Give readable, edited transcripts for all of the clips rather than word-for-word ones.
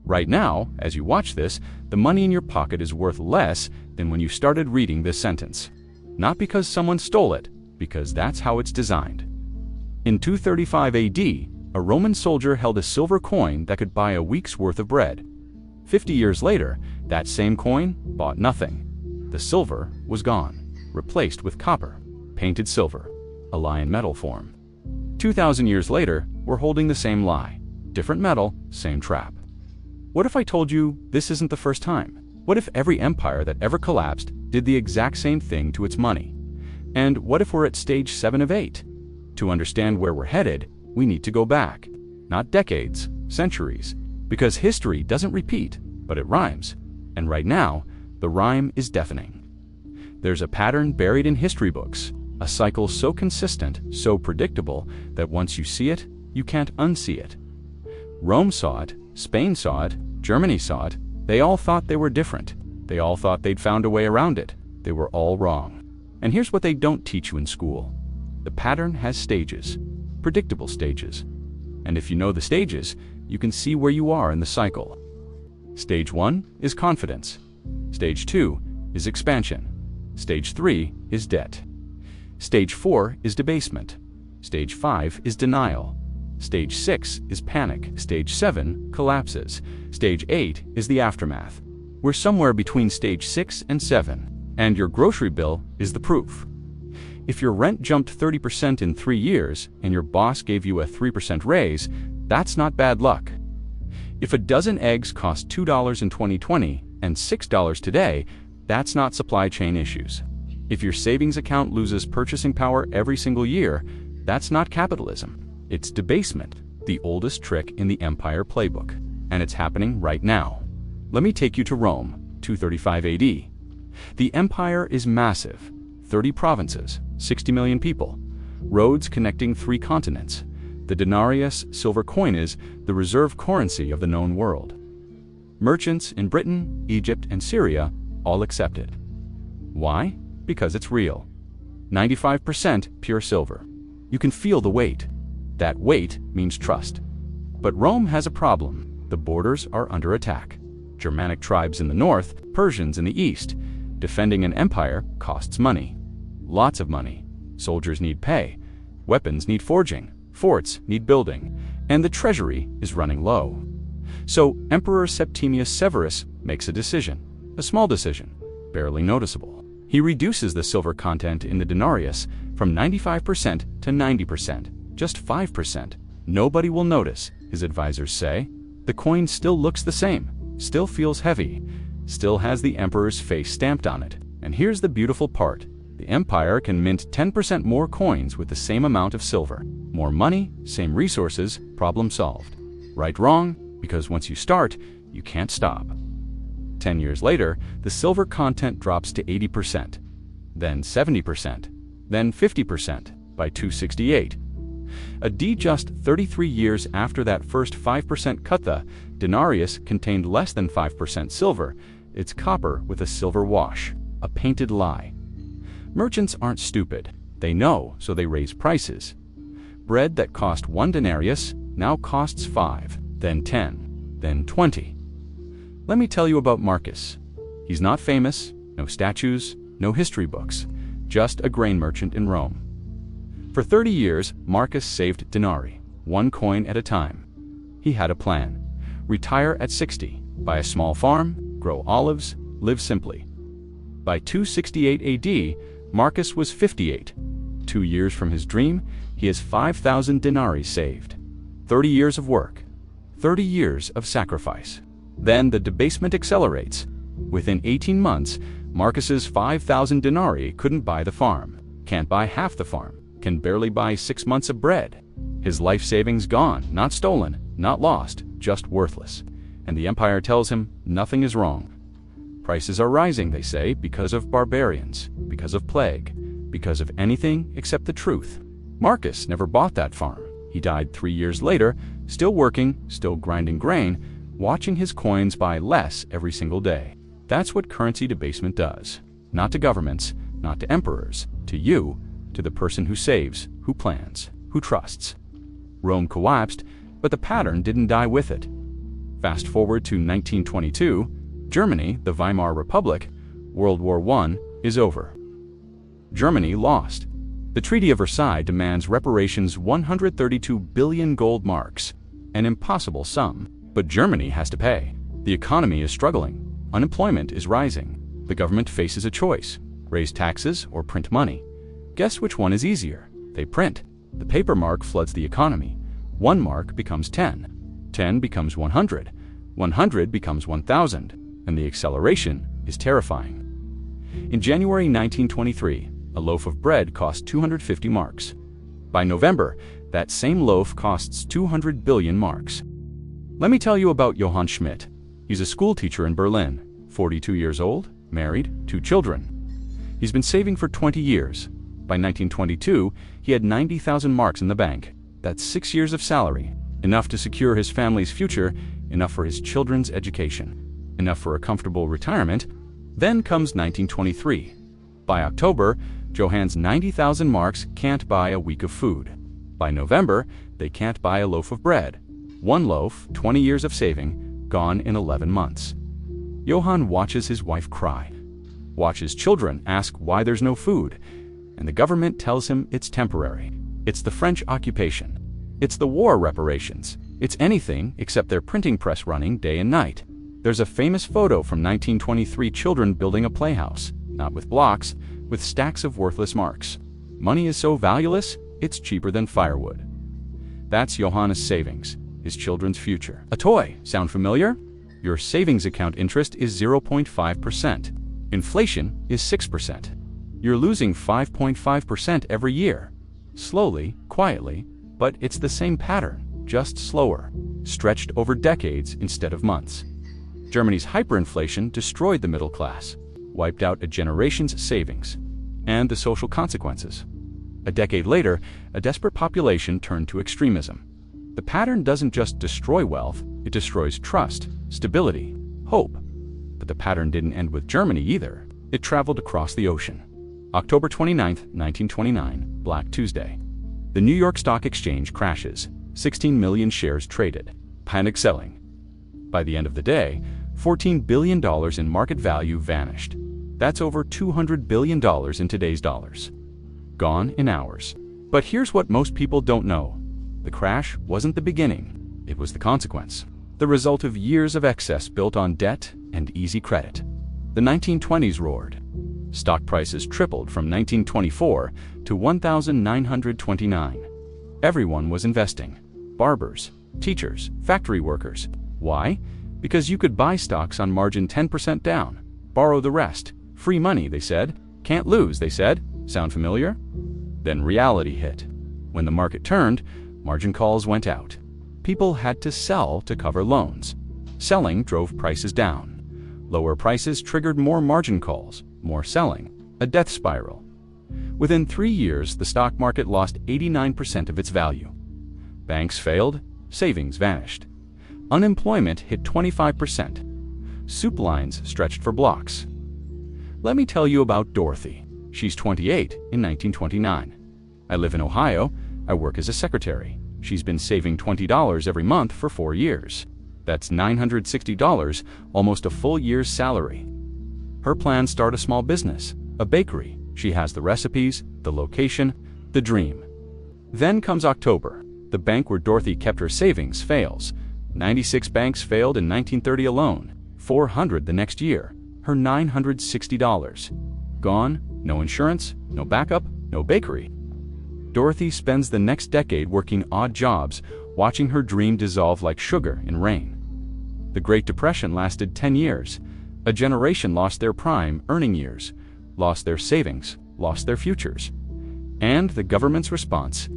Right now, as you watch this, the money in your pocket is worth less than when you started reading this sentence. Not because someone stole it, because that's how it's designed. In 235 AD, a Roman soldier held a silver coin that could buy a week's worth of bread. 50 years later, that same coin bought nothing. The silver was gone, replaced with copper, painted silver, a lie in metal form. 2,000 years later, we're holding the same lie. Different metal, same trap. What if I told you this isn't the first time? What if every empire that ever collapsed did the exact same thing to its money? And what if we're at stage 7 of 8? To understand where we're headed, we need to go back. Not decades, centuries. Because history doesn't repeat, but it rhymes. And right now, the rhyme is deafening. There's a pattern buried in history books, a cycle so consistent, so predictable, that once you see it, you can't unsee it. Rome saw it, Spain saw it, Germany saw it. They all thought they were different. They all thought they'd found a way around it. They were all wrong. And here's what they don't teach you in school. The pattern has stages, predictable stages. And if you know the stages, you can see where you are in the cycle. Stage 1 is confidence. Stage 2 is expansion. Stage 3 is debt. Stage 4 is debasement. Stage 5 is denial. Stage 6 is panic. Stage 7 collapses. Stage 8 is the aftermath. We're somewhere between stage 6 and 7, and your grocery bill is the proof. If your rent jumped 30% in 3 years and your boss gave you a 3% raise, that's not bad luck. If a dozen eggs cost $2 in 2020 and $6 today, that's not supply chain issues. If your savings account loses purchasing power every single year, that's not capitalism. It's debasement, the oldest trick in the empire playbook. And it's happening right now. Let me take you to Rome, 235 AD. The empire is massive. 30 provinces, 60 million people, roads connecting 3 continents. The denarius silver coin is the reserve currency of the known world. Merchants in Britain, Egypt, and Syria all accept it. Why? Because it's real. 95% pure silver. You can feel the weight. That weight means trust. But Rome has a problem. The borders are under attack. Germanic tribes in the north, Persians in the east. Defending an empire costs money. Lots of money. Soldiers need pay. Weapons need forging. Forts need building. And the treasury is running low. So Emperor Septimius Severus makes a decision. A small decision, barely noticeable. He reduces the silver content in the denarius from 95% to 90%, just 5%. Nobody will notice, his advisors say. The coin still looks the same, still feels heavy, still has the emperor's face stamped on it. And here's the beautiful part. The empire can mint 10% more coins with the same amount of silver. More money, same resources, problem solved. Right, wrong, because once you start, you can't stop. 10 years later, the silver content drops to 80%, then 70%, then 50% by 268. Just 33 years after that first 5% cut, the denarius contained less than 5% silver. It's copper with a silver wash, a painted lie. Merchants aren't stupid. They know, so they raise prices. Bread that cost 1 denarius now costs 5, then 10, then 20. Let me tell you about Marcus. He's not famous, no statues, no history books, just a grain merchant in Rome. For 30 years, Marcus saved denarii, 1 coin at a time. He had a plan. Retire at 60, buy a small farm, grow olives, live simply. By 268 AD, Marcus was 58. 2 years from his dream, he has 5,000 denarii saved. 30 years of work, 30 years of sacrifice. Then the debasement accelerates. Within 18 months, Marcus's 5,000 denarii couldn't buy the farm, can't buy half the farm, can barely buy 6 months of bread. His life savings gone, not stolen, not lost, just worthless. And the empire tells him nothing is wrong. Prices are rising, they say, because of barbarians, because of plague, because of anything except the truth. Marcus never bought that farm. He died 3 years later, still working, still grinding grain, watching his coins buy less every single day. That's what currency debasement does. Not to governments, not to emperors, to you, to the person who saves, who plans, who trusts. Rome collapsed, but the pattern didn't die with it. Fast forward to 1922, Germany, the Weimar Republic, World War I is over. Germany lost. The Treaty of Versailles demands reparations 132 billion gold marks, an impossible sum. But Germany has to pay. The economy is struggling. Unemployment is rising. The government faces a choice: raise taxes or print money. Guess which one is easier? They print. The paper mark floods the economy. 1 mark becomes 10. 10 becomes 100. 100 becomes 1,000. And the acceleration is terrifying. In January 1923, a loaf of bread cost 250 marks. By November, that same loaf costs 200 billion marks. Let me tell you about Johann Schmidt. He's a school teacher in Berlin, 42 years old, married, 2 children. He's been saving for 20 years. By 1922, he had 90,000 marks in the bank. That's 6 years of salary, enough to secure his family's future, enough for his children's education, enough for a comfortable retirement. Then comes 1923. By October, Johann's 90,000 marks can't buy a week of food. By November, they can't buy a loaf of bread. 1 loaf, 20 years of saving, gone in 11 months. Johann watches his wife cry, watches children ask why there's no food, and the government tells him it's temporary. It's the French occupation. It's the war reparations. It's anything except their printing press running day and night. There's a famous photo from 1923, children building a playhouse, not with blocks, with stacks of worthless marks. Money is so valueless, it's cheaper than firewood. That's Johannes' savings, his children's future. A toy, sound familiar? Your savings account interest is 0.5%. Inflation is 6%. You're losing 5.5% every year. Slowly, quietly, but it's the same pattern, just slower, stretched over decades instead of months. Germany's hyperinflation destroyed the middle class, wiped out a generation's savings, and the social consequences. A decade later, a desperate population turned to extremism. The pattern doesn't just destroy wealth, it destroys trust, stability, hope. But the pattern didn't end with Germany either. It traveled across the ocean. October 29, 1929, Black Tuesday. The New York Stock Exchange crashes, 16 million shares traded. Panic selling. By the end of the day, $14 billion in market value vanished. That's over $200 billion in today's dollars. Gone in hours. But here's what most people don't know. The crash wasn't the beginning. It was the consequence. The result of years of excess built on debt and easy credit. The 1920s roared. Stock prices tripled from 1924 to 1,929. Everyone was investing. Barbers, teachers, factory workers. Why? Because you could buy stocks on margin 10% down. Borrow the rest. Free money, they said. Can't lose, they said. Sound familiar? Then reality hit. When the market turned, margin calls went out. People had to sell to cover loans. Selling drove prices down. Lower prices triggered more margin calls, more selling, a death spiral. Within 3 years, the stock market lost 89% of its value. Banks failed, savings vanished. Unemployment hit 25%. Soup lines stretched for blocks. Let me tell you about Dorothy. She's 28 in 1929. I live in Ohio. I work as a secretary. She's been saving $20 every month for 4 years. That's $960, almost a full year's salary. Her plans: start a small business, a bakery. She has the recipes, the location, the dream. Then comes October. The bank where Dorothy kept her savings fails. 96 banks failed in 1930 alone, 400 the next year. Her $960. Gone, no insurance, no backup, no bakery. Dorothy spends the next decade working odd jobs, watching her dream dissolve like sugar in rain. The Great Depression lasted 10 years. A generation lost their prime earning years, lost their savings, lost their futures. And the government's response?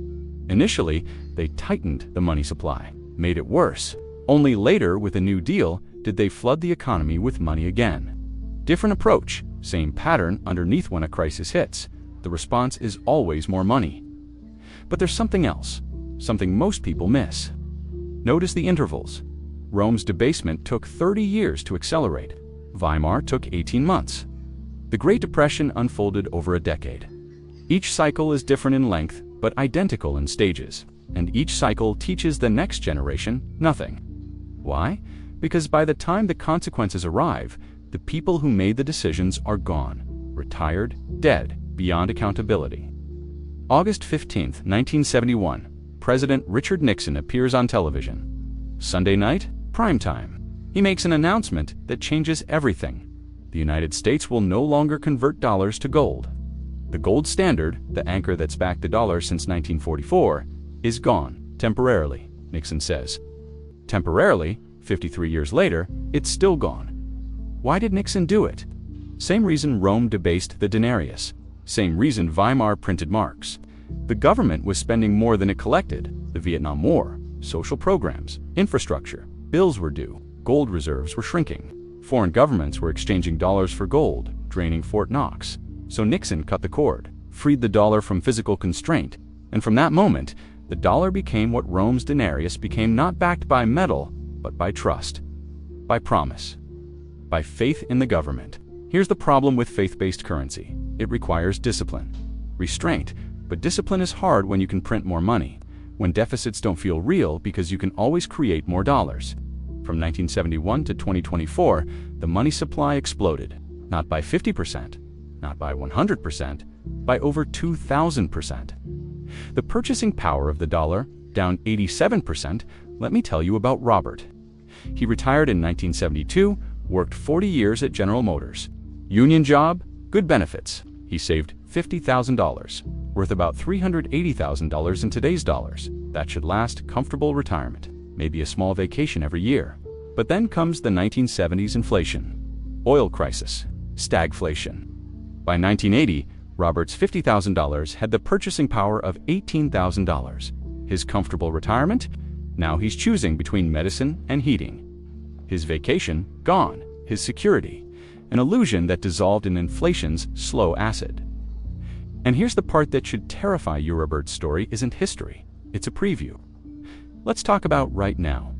Initially, they tightened the money supply, made it worse. Only later, with a New Deal, did they flood the economy with money again. Different approach, same pattern underneath. When a crisis hits, the response is always more money. But there's something else, something most people miss. Notice the intervals. Rome's debasement took 30 years to accelerate. Weimar took 18 months. The Great Depression unfolded over a decade. Each cycle is different in length, but identical in stages. And each cycle teaches the next generation nothing. Why? Because by the time the consequences arrive, the people who made the decisions are gone, retired, dead, beyond accountability. August 15, 1971, President Richard Nixon appears on television. Sunday night, prime time. He makes an announcement that changes everything. The United States will no longer convert dollars to gold. The gold standard, the anchor that's backed the dollar since 1944, is gone, temporarily, Nixon says. Temporarily, 53 years later, it's still gone. Why did Nixon do it? Same reason Rome debased the denarius. Same reason Weimar printed marks. The government was spending more than it collected. The Vietnam War, social programs, infrastructure, bills were due, gold reserves were shrinking. Foreign governments were exchanging dollars for gold, draining Fort Knox. So Nixon cut the cord, freed the dollar from physical constraint, and from that moment, the dollar became what Rome's denarius became, not backed by metal, but by trust, by promise, by faith in the government. Here's the problem with faith-based currency. It requires discipline, restraint, but discipline is hard when you can print more money, when deficits don't feel real because you can always create more dollars. From 1971 to 2024, the money supply exploded, not by 50%, not by 100%, by over 2,000%. The purchasing power of the dollar, down 87%, let me tell you about Robert. He retired in 1972, worked 40 years at General Motors. Union job, good benefits. He saved $50,000, worth about $380,000 in today's dollars. That should last comfortable retirement, maybe a small vacation every year. But then comes the 1970s inflation, oil crisis, stagflation. By 1980, Robert's $50,000 had the purchasing power of $18,000. His comfortable retirement? Now he's choosing between medicine and heating. His vacation? Gone. His security? An illusion that dissolved in inflation's slow acid. And here's the part that should terrify you. Robert's story isn't history. It's a preview. Let's talk about right now.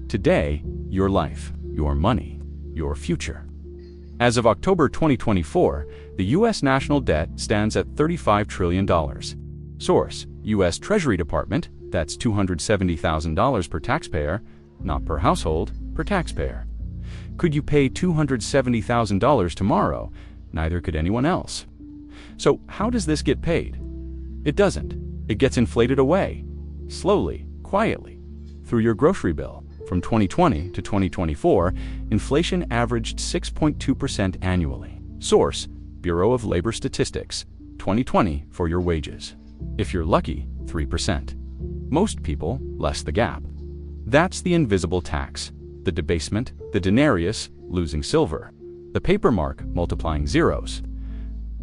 Today, your life, your money, your future. As of October 2024, the U.S. national debt stands at $35 trillion. Source: U.S. Treasury Department. That's $270,000 per taxpayer, not per household, per taxpayer. Could you pay $270,000 tomorrow? Neither could anyone else. So how does this get paid? It doesn't. It gets inflated away, slowly, quietly, through your grocery bill. From 2020 to 2024, inflation averaged 6.2% annually. Source: Bureau of Labor Statistics, 2020 for your wages. If you're lucky, 3%. Most people, less the gap. That's the invisible tax, the debasement, the denarius, losing silver, the paper mark multiplying zeros.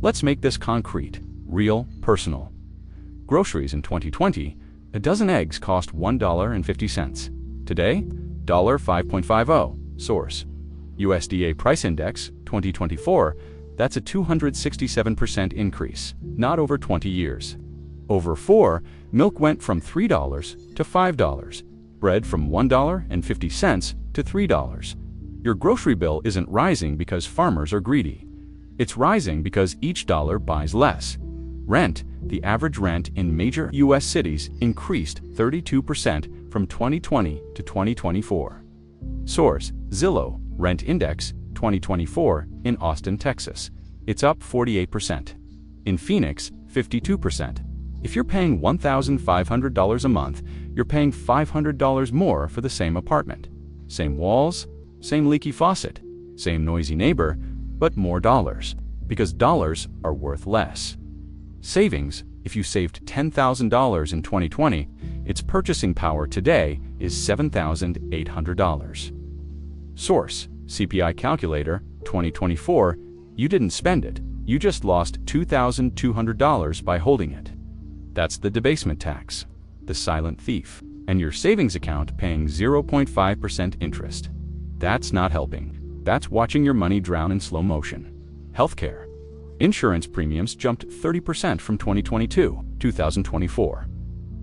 Let's make this concrete, real, personal. Groceries in 2020, a dozen eggs cost $1.50. Today, $5.50. Source: USDA Price Index, 2024, that's a 267% increase, not over 20 years. Over 4, milk went from $3 to $5, bread from $1.50 to $3. Your grocery bill isn't rising because farmers are greedy. It's rising because each dollar buys less. Rent, the average rent in major U.S. cities increased 32% from 2020 to 2024. Source: Zillow, Rent Index, 2024, in Austin, Texas. It's up 48%. In Phoenix, 52%. If you're paying $1,500 a month, you're paying $500 more for the same apartment. Same walls, same leaky faucet, same noisy neighbor, but more dollars, because dollars are worth less. Savings: if you saved $10,000 in 2020, its purchasing power today is $7,800. Source: CPI Calculator, 2024, you didn't spend it, you just lost $2,200 by holding it. That's the debasement tax, the silent thief, and your savings account paying 0.5% interest. That's not helping. That's watching your money drown in slow motion. Healthcare. Insurance premiums jumped 30% from 2022 to 2024.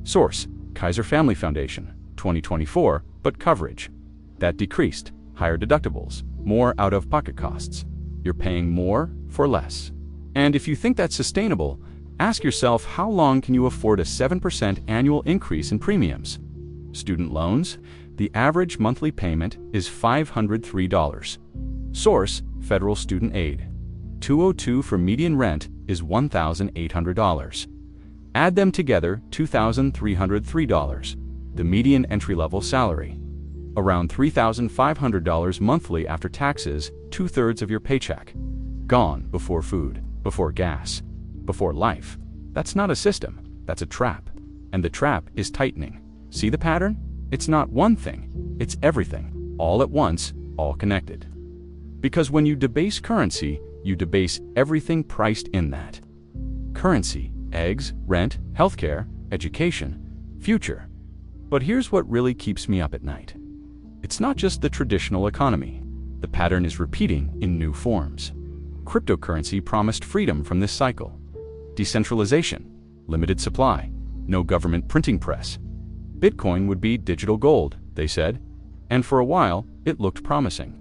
Source: Kaiser Family Foundation, 2024, but coverage. That decreased. Higher deductibles, more out-of-pocket costs. You're paying more for less. And if you think that's sustainable, ask yourself, how long can you afford a 7% annual increase in premiums? Student loans? The average monthly payment is $503. Source: Federal Student Aid. $202 for median rent is $1,800. Add them together, $2,303. The median entry-level salary. Around $3,500 monthly after taxes, 2/3 of your paycheck. Gone before food, before gas, before life. That's not a system, that's a trap. And the trap is tightening. See the pattern? It's not one thing, it's everything, all at once, all connected. Because when you debase currency, you debase everything priced in that. Currency, eggs, rent, healthcare, education, future. But here's what really keeps me up at night. It's not just the traditional economy. The pattern is repeating in new forms. Cryptocurrency promised freedom from this cycle. Decentralization, limited supply, no government printing press. Bitcoin would be digital gold, they said, and for a while, it looked promising.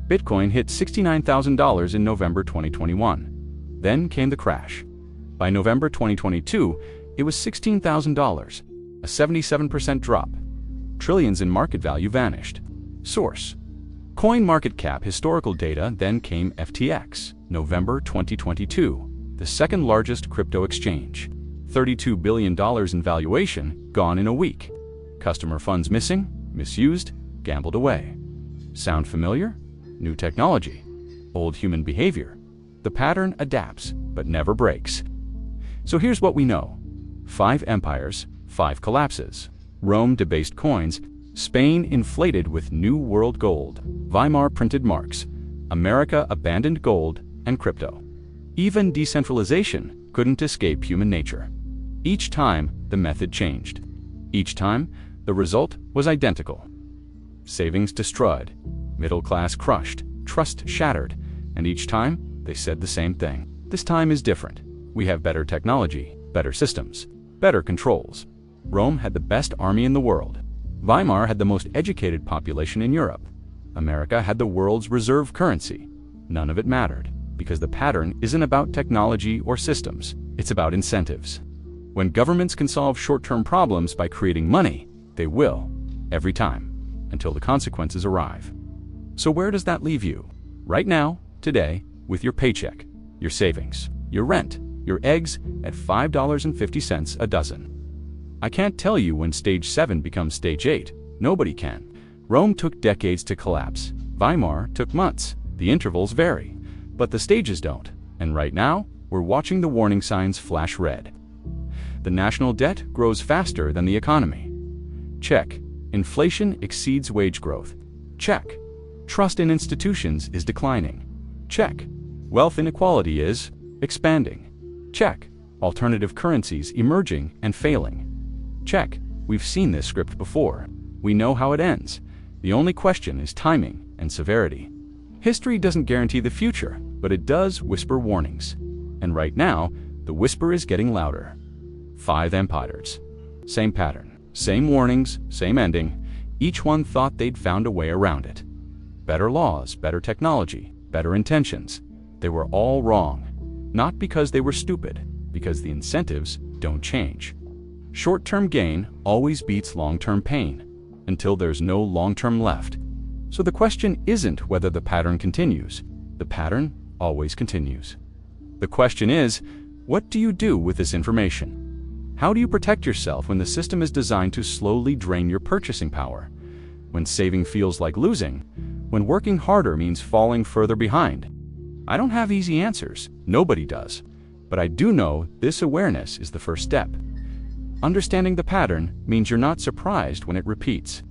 Bitcoin hit $69,000 in November 2021. Then came the crash. By November 2022, it was $16,000, a 77% drop. Trillions in market value vanished. Source: CoinMarketCap historical data. Then came FTX, November 2022, the second largest crypto exchange. $32 billion in valuation, gone in a week. Customer funds missing, misused, gambled away. Sound familiar? New technology, old human behavior. The pattern adapts, but never breaks. So here's what we know. 5 empires, 5 collapses. Rome debased coins, Spain inflated with New World gold, Weimar printed marks, America abandoned gold and crypto. Even decentralization couldn't escape human nature. Each time, the method changed. Each time, the result was identical. Savings destroyed, middle class crushed, trust shattered, and each time, they said the same thing. This time is different. We have better technology, better systems, better controls. Rome had the best army in the world. Weimar had the most educated population in Europe. America had the world's reserve currency. None of it mattered, because the pattern isn't about technology or systems, it's about incentives. When governments can solve short-term problems by creating money, they will, every time, until the consequences arrive. So where does that leave you? Right now, today, with your paycheck, your savings, your rent, your eggs at $5.50 a dozen. I can't tell you when stage 7 becomes stage 8. Nobody can. Rome took decades to collapse. Weimar took months. The intervals vary, but the stages don't. And right now, we're watching the warning signs flash red. The national debt grows faster than the economy. Check. Inflation exceeds wage growth. Check. Trust in institutions is declining. Check. Wealth inequality is expanding. Check. Alternative currencies emerging and failing. Check. We've seen this script before. We know how it ends. The only question is timing and severity. History doesn't guarantee the future, but it does whisper warnings. And right now, the whisper is getting louder. 5 empires. Same pattern, same warnings, same ending. Each one thought they'd found a way around it. Better laws, better technology, better intentions. They were all wrong. Not because they were stupid, because the incentives don't change. Short-term gain always beats long-term pain, until there's no long-term left. So the question isn't whether the pattern continues. The pattern always continues. The question is, what do you do with this information? How do you protect yourself when the system is designed to slowly drain your purchasing power? When saving feels like losing? When working harder means falling further behind? I don't have easy answers. Nobody does. But I do know this awareness is the first step. Understanding the pattern means you're not surprised when it repeats.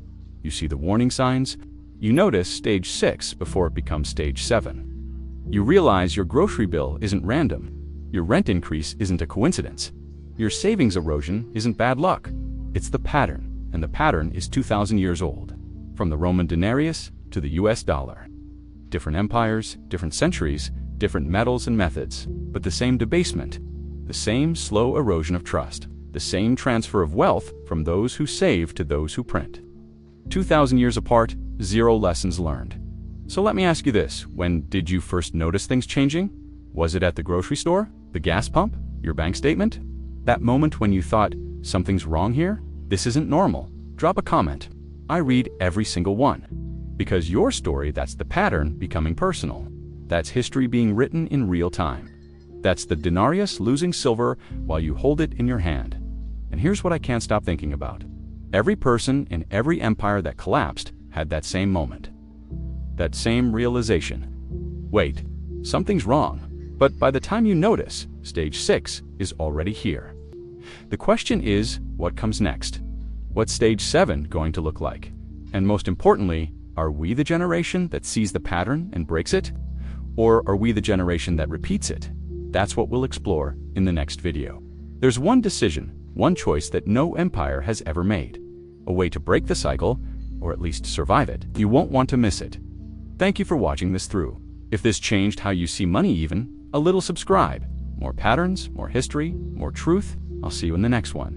You see the warning signs. You notice stage 6 before it becomes stage 7. You realize your grocery bill isn't random. Your rent increase isn't a coincidence. Your savings erosion isn't bad luck. It's the pattern, and the pattern is 2,000 years old. From the Roman denarius to the US dollar. Different empires, different centuries, different metals and methods, but the same debasement, the same slow erosion of trust, the same transfer of wealth from those who save to those who print. 2,000 years apart, 0 lessons learned. So let me ask you this, when did you first notice things changing? Was it at the grocery store? The gas pump? Your bank statement? That moment when you thought, something's wrong here? This isn't normal. Drop a comment. I read every single one. Because your story, that's the pattern becoming personal. That's history being written in real time. That's the Denarius losing silver while you hold it in your hand. And here's what I can't stop thinking about. Every person in every empire that collapsed had that same moment. That same realization. Wait, something's wrong. But by the time you notice, stage 6 is already here. The question is, what comes next? What's stage 7 going to look like? And most importantly, are we the generation that sees the pattern and breaks it? Or are we the generation that repeats it? That's what we'll explore in the next video. There's one decision, one choice that no empire has ever made. A way to break the cycle, or at least survive it. You won't want to miss it. Thank you for watching this through. If this changed how you see money even, a little subscribe. More patterns, more history, more truth. I'll see you in the next one.